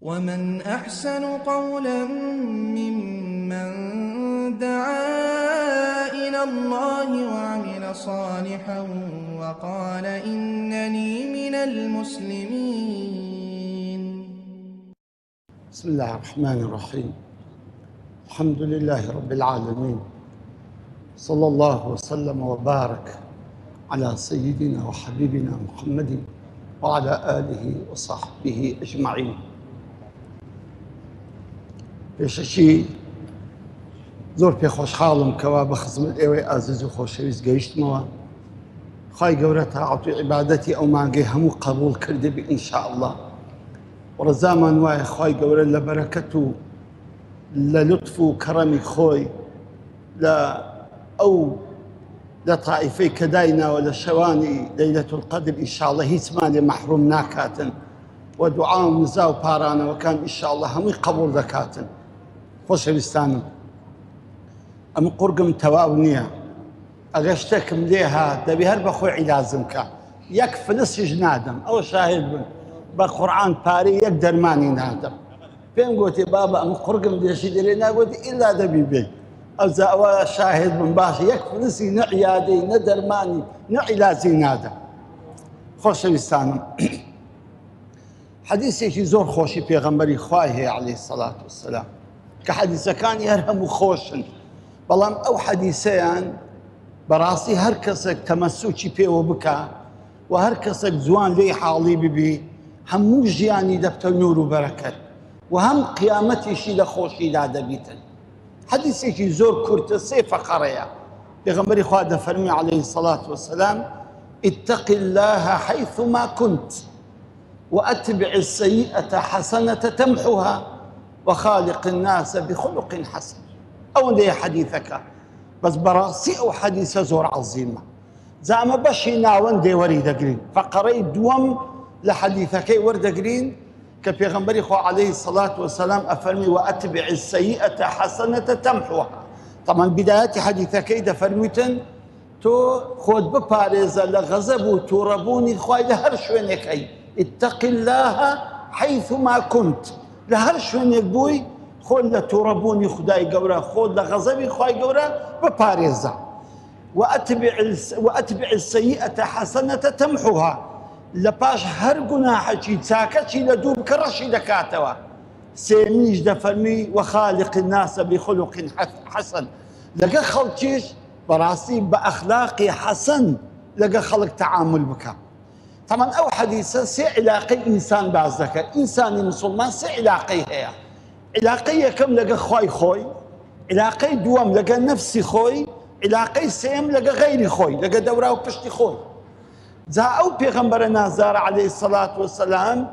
ومن أحسن قولا ممن دعا إلى الله وعمل صالحا وقال إنني من المسلمين. بسم الله الرحمن الرحيم. الحمد لله رب العالمين، صلى الله وسلم وبارك على سيدنا وحبيبنا محمد وعلى آله وصحبه أجمعين. پێشەکی زۆر پێخۆشحاڵم کەوا بە خزمەت ئێوەی ئازیز و خۆشەویست گەیشتمەوە. خوای گەورە تاعەت و عیبادەتی ئەو مانگەی هەموو قبول کردبی ئینشاءالله. وڕزامان وایە خوای گەورە لە بەرەکەت و لە لوتف و کەڕەمی خۆی لە تائیفەی کە دایناوە لە شەوانی لەیلەت القەدر ئینشاءالله هیچمان لێ مەحروم ناکاتن و دوعا و نزا و پارانەوەکان ئینشاءالله هەمووی قبول دەکاتن. خۆشەویستانم، ئەم قورگم تەواو نییە، ئەگەر شتێکم لێ هات دەبێ هەر بەخۆی عیلازم کە یەک فلسیش نادەم. ئەوە شاهد بن بە قورعان پارەی یەک دەرمانی نادەم. پێم گوتی بابە ئەم قورگم دێشی دەرێ ناگوتی ئیلا دەبی بێ. ئەوجا ئەوە شاهد بن باشە یەک فلسی نە عیادەی نە دەرمانی نە عیلازی نادەم. خۆشەویستانم، حەدیثێکی زۆر خۆشی پێغەمبەری خوای هەیە عەلەیهی سەڵات وەسەلام کە حەدیثەکانی هەر هەموو خۆشن، بەڵام ئەو حەدیثەیان بەڕاستی هەر کەسێک تەمەسوکی پێوە بکە و هەر کەسێک جوان لێی حاڵی ببی هەموو ژیانی دەبتە نور و بەرەکەت و هەم قیامەتیشی لە خۆشیدا دەبیتن. حەدیثێکی زۆر کورتە، سێ فەقەرەیە. پێغەمبەری خوا دەفەرمی عەلەیهی سەڵات وەسەلام اتق الله حيثما كنت وأتبع السيئة حسنة تمحها وخالق الناس بخلق حسن. أو لي حديثك بس براسي أو حديث زور عظيمة زعما بشي ناوان دي وري دقرين فقري دوم لحديثك ورد دقرين كبيغمبري خو عليه الصلاة والسلام أفرمي وأتبع السيئة حسنة تمحوها. طبعا بداية حديثك إذا فرميتن تو خود بباريزة لغزب وتوربوني خواي لهر شوينك أي اتق الله حيثما كنت لهر شوينك بوي خود لتوربوني خداي قورا خود لغزبي خواي قورا بباريزة وأتبع السيئة حسنة تمحوها. لباش هر گناحكي تاكتشي لدوب كرشي دكاتوا. سيميش دفرمي وخالق الناس بخلق حسن. لقى خلقيش براسي بأخلاقي حسن لقى خلق تعامل بك. طبعا أو حديثة سي علاقي إنسان بعزك إنساني مسلمان سي علاقي هي علاقية كم لقى خوي خوي، علاقي دوام لقى نفسي خوي، علاقي سيم لقى غيري خوي، لقى دورا وبشتي خوي. زا أو بيغمبرنا زار عليه الصلاة والسلام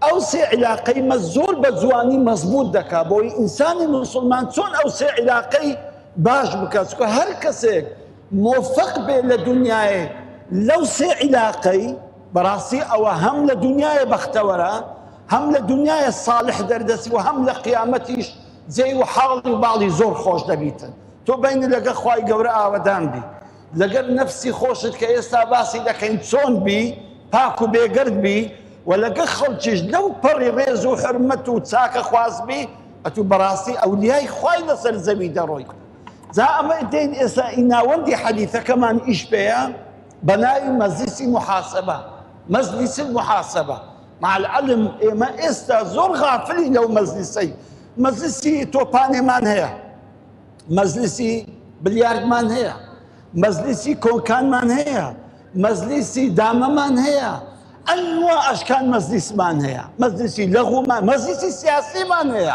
أو سي علاقي مزور بزواني مزبوط دكا بوي إنساني مسلمان تون أو سي علاقي باش بكاسكو هر كسيك موفق بي لدنياي لو سي علاقي براسي أو هم لدنياي بختورا هم لدنياي الصالح دردسي وهم لقيامتيش زي وحالي وبعضي زور خوش دبيتن. تو بين لقى خواي قوراء ودان بي لقى نفسي خوشت كيستا باسي لكن تسون بي باكو بيقرد بي ولقى خلتش لو بري ريزو حرمتو تساك خواز بي أتو براسي أولياي خواي لسر زمي دروي. زا أما إدين إسا إنا وندي حديثة كمان إيش بيا بناي مجلس محاسبة، مجلس المحاسبة مع العلم ما إستا زور غافلين لو مجلسي توباني مان هي، مجلسي بليارد مان هي، مجلسي كونكان مان هي، مجلسي دامة مان هي، أنواع أشكال مجلس مان هي، مجلسي لغو مان، مجلسي سياسي مان هي،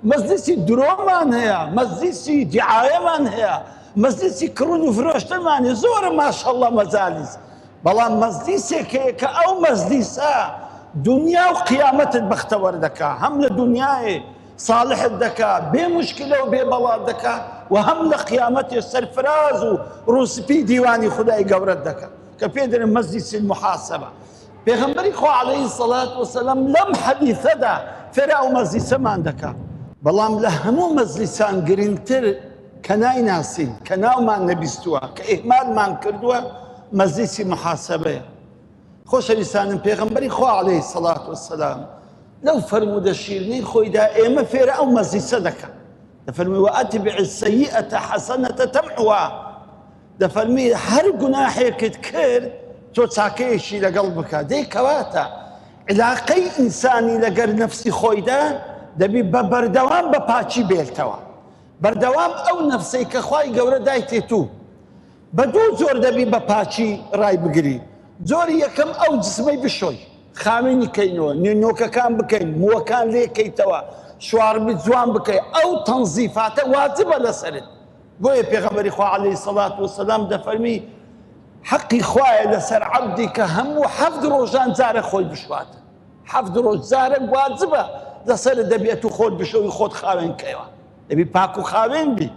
مجلسي درو مان هي، مجلسي دعاية مان هي، مجلسي كرون وفروشت مان هي. زور ما شاء الله مجالس، بلا مجلسي كيكا أو مجلسة دنيا وقيامة بختور دكا هم لدنياي صالح الدكا بمشكلة وببلا دكا وهم لقيامته السرفراز وروسبي ديواني خداي قورة دكا كبيدر مجلس المحاسبة. بيغمبري خو عليه الصلاة والسلام لم حديث دا فرعوا مجلس ما دكا بلام لهمو مجلسان قرنتر كناي ناسين كناو ما نبستوا كإهمال ما نكردوا مجلس محاسبة. خوش لسان بيغمبري خو عليه الصلاة والسلام لو فرمودە شیرنەی خۆیدا ئێمە فێرە ئەو مەزیسە دەکەن دەفەرمی وەئەتبع السەیئەتە حەسەنەتە تەمحوها دەفەرمی هەر گوناحێکت کرد تۆ چاکەیەکی لەگەڵ بکە دەی کەواتە علاقەی ئینسانی لەگەر نەفسی خۆیدا دەبی بە بەردەوام بە پاچی بێتەوە بەردەوام ئەو نەفسەی کە خوای گەورە دایتێ تو بە دوو جۆر دەبی بە پاچی ڕای بگری جۆری یەکەم ئەو جسمەی بشۆی خاوێنی کەینەوە نوێنۆکەکان بکەین مووەکان لێکەیتەوە شواربی جوان بکەی ئەو تەنزیفاتە واجبە لەسەرت بۆیە پێغەمبەری خوا عەلەیهی سەڵات وسەلام دەفەرمی حەقی خوایە لەسەر عەبدی کە هەموو حەفت ڕۆژان جارە خۆی بشواتە حەفت ڕۆژ جارە واجبە لەسەرت دەبێت و خۆت بشەوی خۆت خاوێن کەیەوە دەبی پاک و خاوێن بی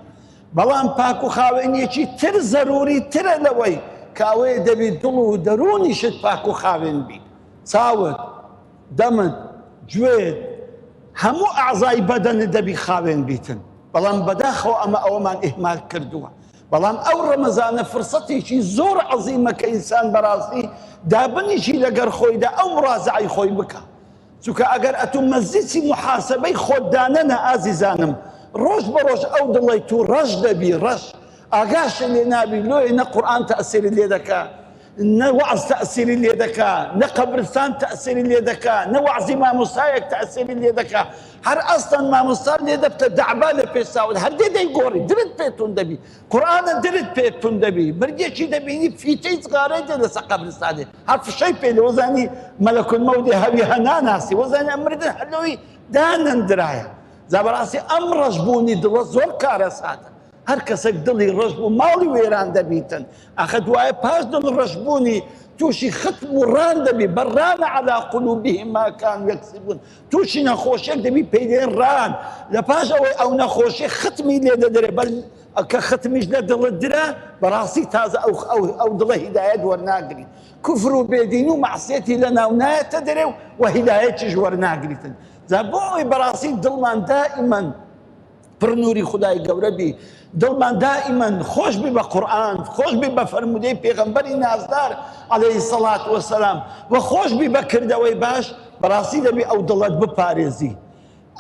بەڵام پاک و خاوێنیەکی تر زەروری ترە لەوەی کاوەیە دەبی دڵ و دەرونیشت پاک و خاوێن بی چاوت دەمت گوێت هەموو ئەعزای بەدەنت دەبی خاوێن بیتن بەڵام بەداخەوە ئەمە ئەوەمان ئیهمال کردووە بەڵام ئەو ڕەمەزانە فرسەتێکی زۆر عەزیمە کە ئینسان بەڕاستی دابنیشی لەگەر خۆیدا ئەو مڕازعەی خۆی بکە چونکە ئەگەر ئەتوو مەزیسی محاسەبەی خۆت دانەنە ئازیزانم ڕۆژ بە ڕۆژ ئەو دڵی تو ڕەش دەبی ڕەش ئاگاشە لێ نابی لۆی نە قورئان تەئسیری لێ دەکا نە وەعز تەئسیری لێ دەکا نە قەبرستان تەئسیری لێ دەکا نە وەعزی مامۆستایەک تەئسیری لێ دەکا هەر ئەستان مامۆستا لێ دەبتە دەعبا لە پێساوت هەر دێ دەیگۆڕی درت پێتون دەبی قورئانە درت پێتون دەبی بردێکی دەبینی فیتەی جغارەی دێ لەسەر قەبرستانێ هەر فشەی پێ لێ وەزانی مەلەکول مەودی هەوی هەناناسی وەزانی ئەمردن هەلەوەی دانەندرایە جا بەڕاستی ئەم ڕەشبوونی دڵە زۆر کارە ساتە هەر کەسێک دڵی ڕەش بوو ماڵی وێران دەبیتن ئەخە دوایە پاش دڵ ڕەشبوونی تووشی ختم و ڕان دەبی بەڕانە عەلا قولوبیهم ما کانوا یەکسیبون تووشی نەخۆشیێک دەبی پێی دێن ڕان لە پاش ئەوەی ئەو نەخۆشی ختمی لێ دەدرێ بەل کە ختمیش لە دڵت درا بەڕاستی تازە ئەو دڵە هیدایەت وەرناگری کوفر و بێدینی و مەعسیەتی لە ناو نایەتە دەرێ و هیدایەتیش وەرناگریتن جا بۆ ئەوەی بەڕاستی دڵمان دائیمەن پڕ نووری خودای گەورە بی دڵمان دائیمەن خۆش بی بە قورئان خۆش بی بە فەرمودەی پێغەمبەری نازدار عەلەیهی سەڵات وەسەلام و خۆش بی بە کردەوەی باش بەڕاستی دەبی ئەو دڵت بپارێزی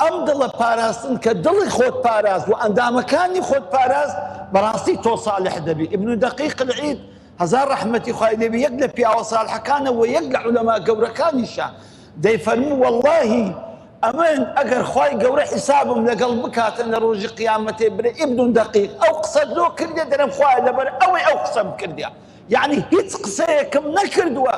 ئەم دڵە پاراستن کە دڵی خۆت پاراست و ئەندامەکانی خۆت پاراست بەڕاستی تۆ ساڵح دەبی ئیبن دەقیق العید هەزار ڕەحمەتی خوای لێبی یەک لە پیاوە ساڵحەکانە و یەک لە عولەما گەورەکانیشە دەیفەرموو وەڵڵاهی ئەمن ئەگەر خوای گەورە حیسابم لەگەڵ بکاتن لە ڕۆژی قیامەتێ برێ ئیبن دەقیق ئەو قسە لۆ کردێ دەرم خوایە لەبەر ئەوەی ئەو قسەم کردیا یعنی هیچ قسەیەکم نەکردووە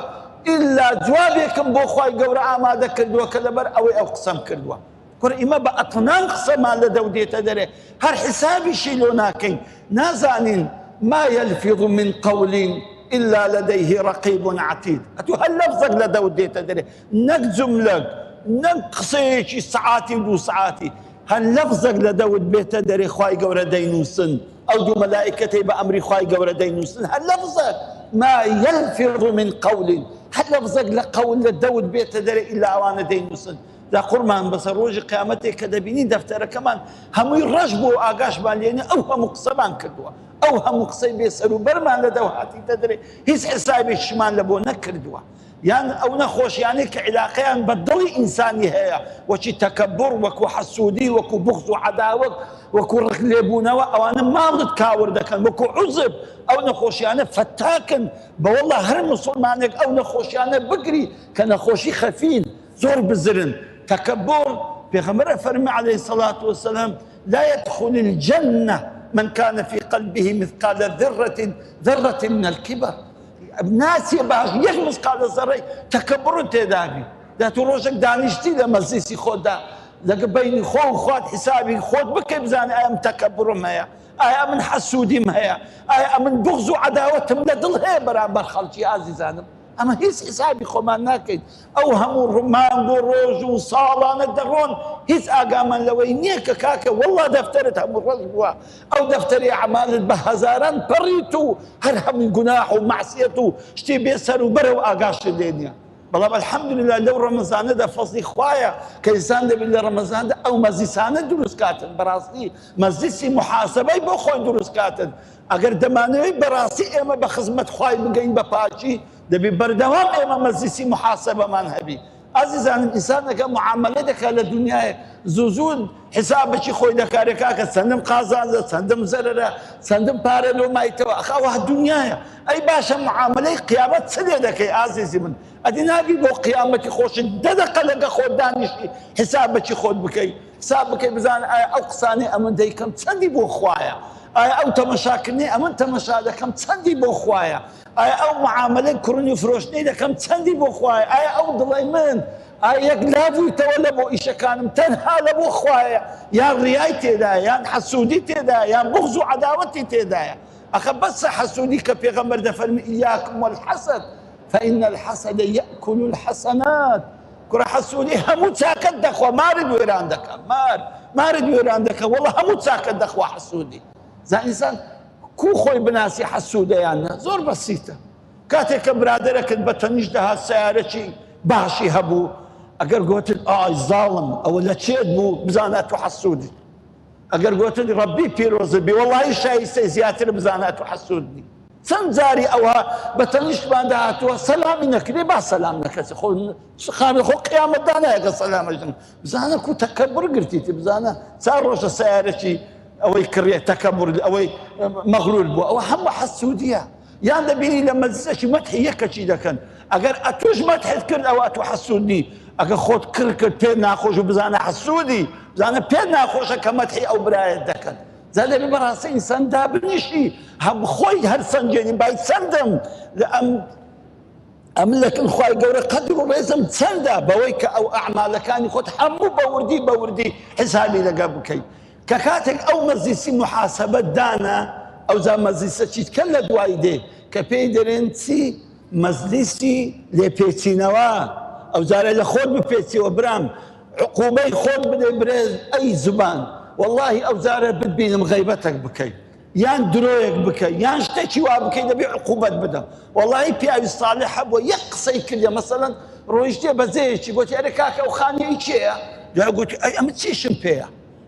ئیلا جوابێکم بۆ خوای گەورە ئامادە کردووە کە لەبەر ئەوەی ئەو قسەم کردووە کوڕ ئیمە بە ئەتنان قسەمان لە دەو دێتە دەرێ هەر حیسابیشی لۆ ناکەین نازانین ما يلفظ من قول إلا لديه رقيب عتيد ئەتوو هەر لەفزێک لە دەو دێتە دەرێ نەک جوملەک نەک قسەیەکی سعاتی دوو سعاتی هەر لەفزێک لە دەوت بێتە دەرێ خوای گەورە دەینووسن ئەو دوو مەلائیکەتەی بە ئەمری خوای گەورە دەینووسن هەر لەفزێک ما يلفظ من قول هەر لەفزێک لە قەول لە دەوت بێتە دەرێ ئیلا ئەوانە دەینووسن دا قورمان بەسەر ڕۆژی قیامەتێک کە دەبینی دەفتەرەکەمان هەمووی ڕەش بۆ ئاگاشمان لێنێ ئەو هەموو قسەمان کردووە ئەو هەموو قسەی بێسەر و بەرمان لە دەو هاتیتە دەرێ هیچ حسابێکیشمان لە بۆ نەکردووە یان ئەو نەخۆشیانەی کە عیلاقەیان بە دڵی ئینسانی هەیە وەکی تەکەبڕ وەکو حەسوودی وەکو بوغز و عەداوەت وەکو ڕق لێبوونەوە ئەوانە ماڵت کاور دەکەن وەکو عوزب ئەو نەخۆشیانە فەتاکن بەوەڵڵا هەر موسڵمانێک ئەو نەخۆشیانە بگری کە نەخۆشی خەفین زۆر بزرن تەکەبڕ پێغەمبەر فەرمی عەلەیهی سەڵات وسەلام لا يدخل الجنة من كان في قلبه مثقال ذرة من الكبر ناسی باش یەک مسقالە زەڕەی تەکەبڕ تێدابی دەتوو ڕۆژێک دانیشتی لە مەزیسی خۆتدا لەگە بەینی خۆ و خوات حیسابی خۆت بکەی بزانێ ئایا من تەکەبڕم هەیە ئایا من حەسوودیم هەیە ئایا من بوغز و عەداوەتم لە دڵ هەیە بەرامبەر خەڵکی ئازیزانم ئەمە هیچ حیسابی خۆمان ناکەین ئەو هەموو مانگ و ڕۆژ و ساڵانە دەڕۆن هیچ ئاگامان لەوەی نییە کە کاکە وەڵڵا دەفتەرت هەموو ڕۆژ بووە ئەو دەفتەری ئەعمالت بە هەزاران پەڕیت و هەر هەمووی گوناح و مەعسیەت و شتێ بێسەر و بەرەو ئاگاشت لێ نییە بەڵام الحەمدولله لەو ڕەمەزانەدا فەزلی خوایە کە ئینسان دەبێت لە ڕەمەزاندا ئەو مەزیسانە دروست کاتن بەڕاستی مەزیسی محاسەبەی بۆ خۆی دروست کاتن ئەگەر دەمانەوەی بەڕاستی ئێمە بە خزمەت خوای بگەین بە پاچی دەبێت بەردەوام ئێمە مەزیسی محاسەبەمان هەبی عزیزانم ئینسانەکە معاملە دەکات لە دنیاە زوو حسابەکی خۆی دەکارێکا کە چەندم قازانجە چەندم زەرەرە چەندم پارە لۆ مایتەوە ئەخەوە دنیاە ئەی باشە معاملەی قیامەت چ لێ دەکەی ئازیزی من ئەدی نابی بۆ قیامەتی خۆشت دەدەقە لەگە خۆت دانیشتی حسابەکی خۆت بکەی حساب بکەی بزانە ئایا ئەو قسانەی ئەمن دەیکەم چەندی بۆ خوایە ئایا ئەو تەمەشاکردنی ئەمن تەمەشا دەکەم چەندی بۆ خوایە ئایا ئەو معاملەی کوڕنی و فرۆشتنی دەکەم چەندی بۆ خوایە ئایا ئەو دڵی من ئایا یەک لاویتەوە لە بۆ ئیشەکانم تەنها لە بۆ خوایە یان ڕیای تێدایە یان حەسوودی تێدایە یان بغز و عەداوەتی تێدایە ئەخە بەسە حەسوودی کە پێغەمبەر دەفەرمی ئیاکم والحەسەد فإن الحسد يأكل الحسنات كرة حسودي همو تاكد دخوا مارد ويران دكا مارد ويران دكا والله همو تاكد دخوا حسودي زي إنسان كو خوي بناسي حسودة يعني زور بسيطة كاتك برادرك بتنيش دها السيارة شي باشي هبو اگر قلت ظالم او لا تشيد بو بزانات حسودي اگر قلت ربي بيروز بي والله شيء زياتر بزانات حسودي سنزاري اوها بتنيش بانداتو سلامي نكري با سلام نكسي خو خامل خو قيامة دانا يا سلام جن بزانا كو تكبر قرتيتي بزانا صار روش سيارتي او يكري تكبر او مغرور بو او هم حسوديه يعني بيني لما زشي مدحي يكشي دكن اگر اتوش مدح كل او اتو حسودي اگر خود كركر بين ناخوش بزانا حسودي بزانا بين ناخوش كمدحي او برايه دكن زاد ببراسي انسان دابنشي هم خوي هر سنجيني باي سندم ام لكن خوي قوري قدر وريزم تسندا بويك او اعمال كان خد حمو بوردي حسابي لقابكي ككاتك او مزيسي محاسبه دانا او زي مزيسه تكلا دوايدي كبيدرنتي مزلسي لبيتينوا او زاري لخود ببيتي وبرام عقوبه خود بريز اي زبان والله او زاره بدبين مغيبتك بكي يان درويك بكي يان شتكي وابكي دبي عقوبات بدا والله بيعي الصالح ابو يقصي كل مثلا رويشتي بزيشي قلت يا ركاكا وخاني ايشيا قلت اي ام تشيشم بيا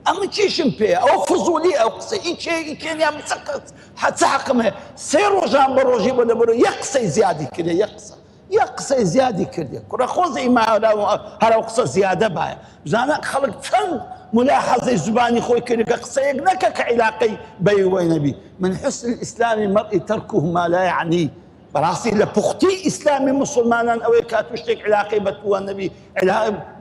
ام تشيشم بيا او فضولي او قصي ايشي كان يا مسقط حتسحقمه سيرو جنب روجي بدا برو يقصي زياده كده يقصي زياده كده كره خوزي ما هذا قصه زياده باي زانا خلق فن ملاحظة زباني خوي كنك قصيق نكك علاقي بي وينبي من حسن الإسلام المرء تركه ما لا يعنيه براسي لبختي إسلامي مسلمانا أو كاتوشتك علاقي بتوى النبي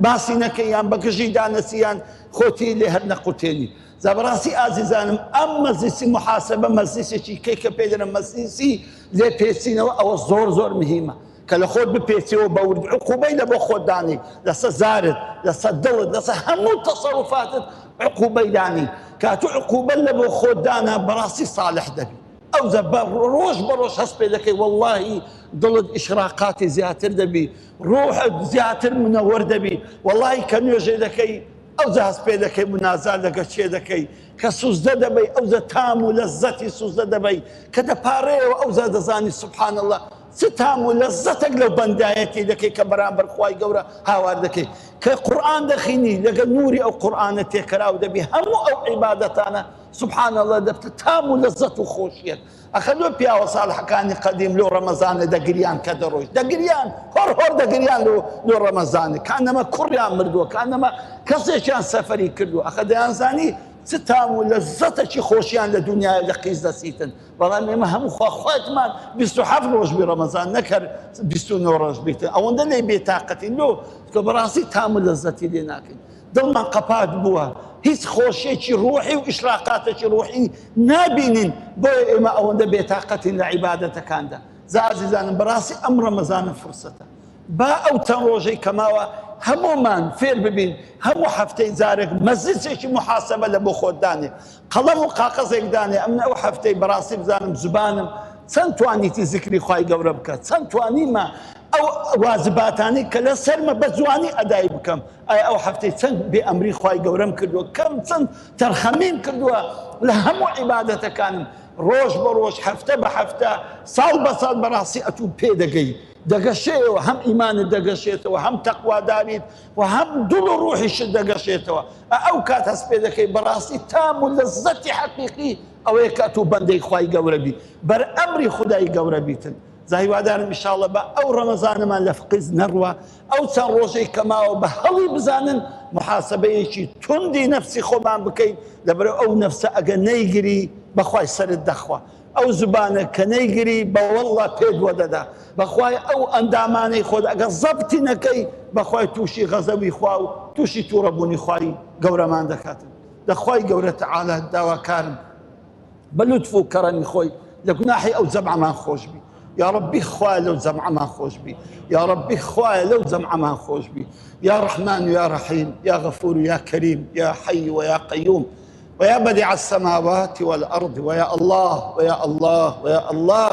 باسي نكيان بكجي دانسيان خوتي لهر نقوتيني زبراسي عزيزانم أما زيسي محاسبة مزيسي شي كيكا بيدنا مزيسي زي بيسينا أو زور مهمة كلا خود ببيتي وبورد عقوبين لبو خود داني لسا زارد لسا دلد لسا همو تصرفات عقوبين داني كاتو عقوبة لبو خود دانا براسي صالح دبي او زباب روش بروش هسبي لكي والله دلد اشراقاتي زياتر دبي روح زياتر منور دبي والله كان يجي لكي او زا هسبي لكي منازال لكي شي لكي كسوزده دبي او زا تامو لذتي سوزده دبي كدا باري او زا دزاني سبحان الله ستام ولذتك لو بندايتي لكي كبرامبر خواي قورا هاوار دكي كقرآن دخيني لقى نوري او قرآن تيكراو دبي همو او عبادتانا سبحان الله دبت تام ولذت وخوشيت اخذوا بيا وصالح كان قديم لو رمضان دقريان كدروش دقريان هور دقريان لو رمضان كانما كريان مردو كانما كسيشان سفري كردو اخذ انساني ستام ولذتك خوشيان لدنيا لقيز دسيتن والله ما هم خوات مان بيستو حفروش برمضان نكر بيستو نورش بيت او اللي بيتاقتي لو كبراسي تام لذتي لناكن ضمن قفات بوها هيس خوشيتي روحي واشراقاتك روحي نابين بو ما او بيتاقتي لعبادتك كان ده زازيزان براسي امر رمضان فرصته با او تنروجي كماوا همو مان فير ببين همو حفتي زارك مزيسي محاسبه لبو خود داني قلم وقاقزك داني امنا او حفتي براسي بزانم زبانم سنتواني تذكري خواي قوربك سنتواني ما او واجباتاني كلا سرمه بزواني اداي بكم اي او حفتي سن بامري خواي قورم كردو كم سن ترخمين كردو لهمو عبادته كان روش بروش حفته بحفته صال بصال براسي اتو بيدقي دقشي وهم ايمان دقشيته وهم تقوى داريت وهم دل روحي شد دقشيته او كات هسبيدكي براسي تام لذتي حقيقي او كاتو بندي خواي قوربي بر امري خداي قوربيتن زاهیوادارم ئینشاڵڵا بە ئەو ڕەمەزانەمان لە فقز نەڕوە ئەو چەند ڕۆژەی کەماوە بە هەڵی بزانن محاسبەیەکی توندی نەفسی خۆمان بکەین لەبەرەوە ئەو نەفسە ئەگە نەیگری بەخوای سەرت دەخوا ئەو زبانە کە نەیگری بەوەڵڵا پێت وەدەدا بەخوای ئەو ئەندامانەی خۆت ئەگە زەبتی نەکەی بەخوای تووشی غەزەوی خوا و تووشی تووڕەبوونی خوای گەورەمان دەکاتن دەخوای گەورە تەعالا داواکارم بە لوتف و کەڕەمی خۆی لە گوناحی ئەو جەمعەمان خۆش بی يا ربي خواه لو زمعمان خوش بي يا ربي خواه لو زمعمان خوش بي يا رحمن يا رحيم يا غفور يا كريم يا حي ويا قيوم ويا بديع السماوات والأرض ويا الله ويا الله ويا الله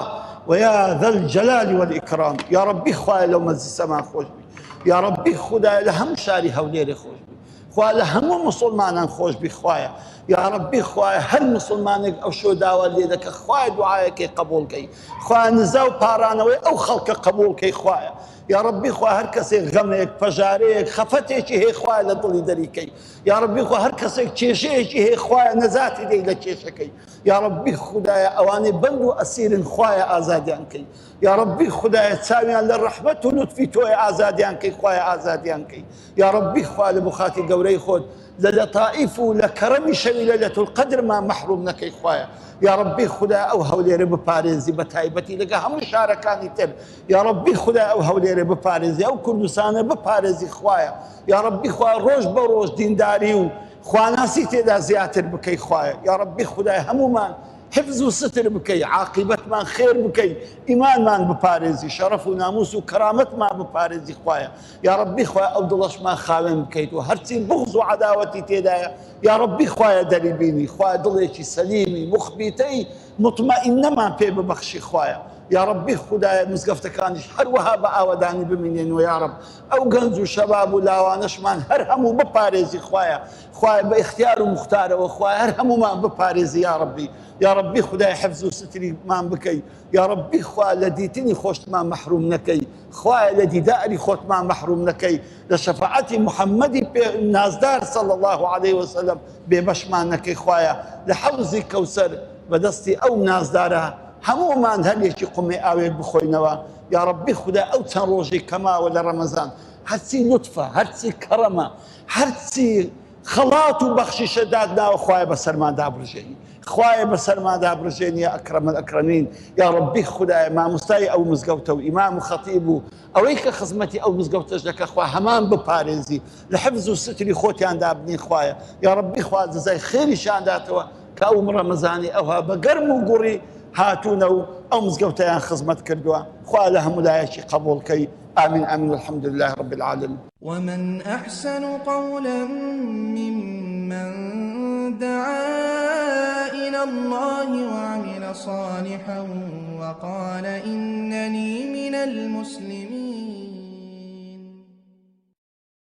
ويا ذا الجلال والإكرام يا ربي خواه لو مز السماء خوش بي يا ربي خدا لهم شاري هوليري خوش بي خواه لهم مسلمان خوش بي خواه يا ربي خواه هل مسلمانك او شو داوا ليدك خواه دعايك قبول كي خواه نزاو بارانوي او خلق قبول كي خواه يا ربي خواه هر كسي غمك فجاريك خفتك هي خواه لضلي دريكي يا ربي خواه هر كسي تشيشيك هي خواه نزاتي دي لتشيشكي يا ربي خدايا اواني بندو اسير خواه ازاديان كي يا ربي خدايا تساويان للرحمة ولطفي توي ازاديان كي خواه ازاديان كي يا ربي خواه لبخاتي قوري خود للطائف لكرم شوي ليلة القدر ما محروم نكي خواه يا ربي خدا او هوليري بباريزي بتايبتي لقى هم شاركاني تب يا ربي خدا او هوليري بباريزي او كردستان بباريزي خوايا يا ربي خوايا روج بروج دينداري خواناسي تدا زياتر بكي خوايا يا ربي خدا همومان حفظ وستر بكي عاقبة ما خير بكي إيمان ما بباريزي شرف وناموس وكرامة ما بباريزي خوايا يا ربي خوايا أو دلش ما خاوين بكيت وهرتي بغض وعداوتي تدايا يا ربي خوايا دريبيني خوايا دليشي سليمي مخبيتي مطمئن ما بي ببخشي خوايا يا ربي خدايا مزقفتكانش هر وهاب آوداني بمنين ويا رب أو قنز وشباب ولاوانش من هر همو بباريزي خوايا خوايا باختيار ومختار وخوايا هر همو ما بباريزي يا ربي يا ربي خدايا حفظ وستري ما بكي يا ربي خوايا لديتني خوشت ما محروم نكي خوايا لدي دائري خوت ما محروم نكي لشفاعتي محمدي نازدار صلى الله عليه وسلم ببشمان نكي خوايا لحوزي كوثر بدستي أو نازدارها همومان هەرێکی قومێ ئاوێت بخۆینەوە یا ربی خدا ئەو چەند ڕۆژەی کەماوە لە ڕەمەزان هەرچی لوتفە هەرچی کەڕەمە هەرچی خەڵات و بەخشیشە دادناوە خوایە بەسەرمان دابڕژێنی خوایە بەسەرمان دابڕژێنی یا ئەکرەم الئەکرەمین یا ربی خدایە مامۆستای ئەو مزگەوتە و ئیمام و خەتیب و ئەوەی کە خزمەتی ئەو مزگەوتەش دەکە خوا هەمان بپارێزی لە حفز و ستری خۆتیان دابنی خوایە یا ربی خوا جەزای خێریشان داتەوە کە ئەو ڕەمەزانی ئەوها بە گەرم و گوڕی هاتونو أو مزقوتيان خزمت كردوا خوا لهم دايشي قبول كي آمين آمين والحمد لله رب العالمين. ومن أحسن قولا ممن دعا إلى الله وعمل صالحا وقال إنني من المسلمين.